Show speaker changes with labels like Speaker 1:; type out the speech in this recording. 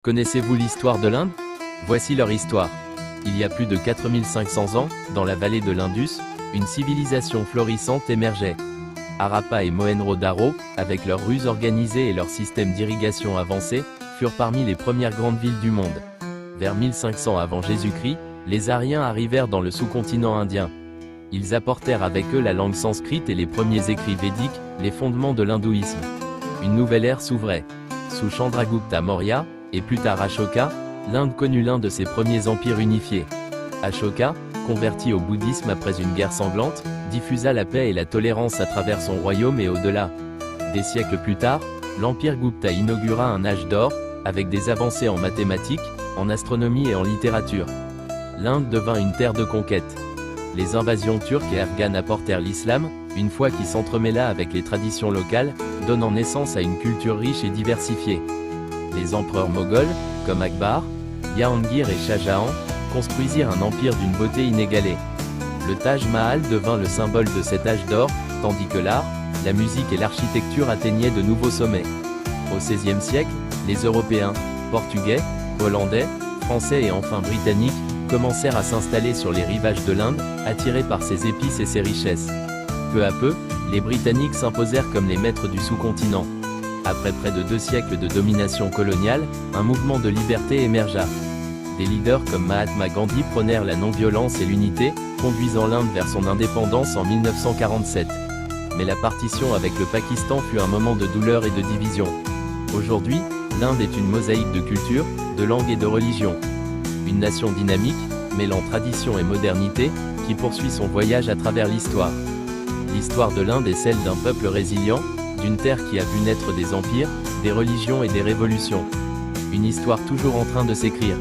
Speaker 1: Connaissez-vous l'histoire de l'Inde? Voici leur histoire. Il y a plus de 4500 ans, dans la vallée de l'Indus, une civilisation florissante émergeait. Harappa et Mohenjo-Daro, avec leurs ruses organisées et leur système d'irrigation avancé, furent parmi les premières grandes villes du monde. Vers 1500 avant Jésus-Christ, les Aryens arrivèrent dans le sous-continent indien. Ils apportèrent avec eux la langue sanskrite et les premiers écrits védiques, les fondements de l'hindouisme. Une nouvelle ère s'ouvrait. Sous Chandragupta Maurya, et plus tard Ashoka, l'Inde connut l'un de ses premiers empires unifiés. Ashoka, converti au bouddhisme après une guerre sanglante, diffusa la paix et la tolérance à travers son royaume et au-delà. Des siècles plus tard, l'empire Gupta inaugura un âge d'or, avec des avancées en mathématiques, en astronomie et en littérature. L'Inde devint une terre de conquête. Les invasions turques et afghanes apportèrent l'islam, une foi qui s'entremêla avec les traditions locales, donnant naissance à une culture riche et diversifiée. Les empereurs moghols, comme Akbar, Jahangir et Shah Jahan, construisirent un empire d'une beauté inégalée. Le Taj Mahal devint le symbole de cet âge d'or, tandis que l'art, la musique et l'architecture atteignaient de nouveaux sommets. Au XVIe siècle, les Européens, Portugais, Hollandais, Français et enfin Britanniques, commencèrent à s'installer sur les rivages de l'Inde, attirés par ses épices et ses richesses. Peu à peu, les Britanniques s'imposèrent comme les maîtres du sous-continent. Après près de 2 siècles de domination coloniale, un mouvement de liberté émergea. Des leaders comme Mahatma Gandhi prônèrent la non-violence et l'unité, conduisant l'Inde vers son indépendance en 1947. Mais la partition avec le Pakistan fut un moment de douleur et de division. Aujourd'hui, l'Inde est une mosaïque de cultures, de langues et de religions. Une nation dynamique, mêlant tradition et modernité, qui poursuit son voyage à travers l'histoire. L'histoire de l'Inde est celle d'un peuple résilient, d'une terre qui a vu naître des empires, des religions et des révolutions. Une histoire toujours en train de s'écrire.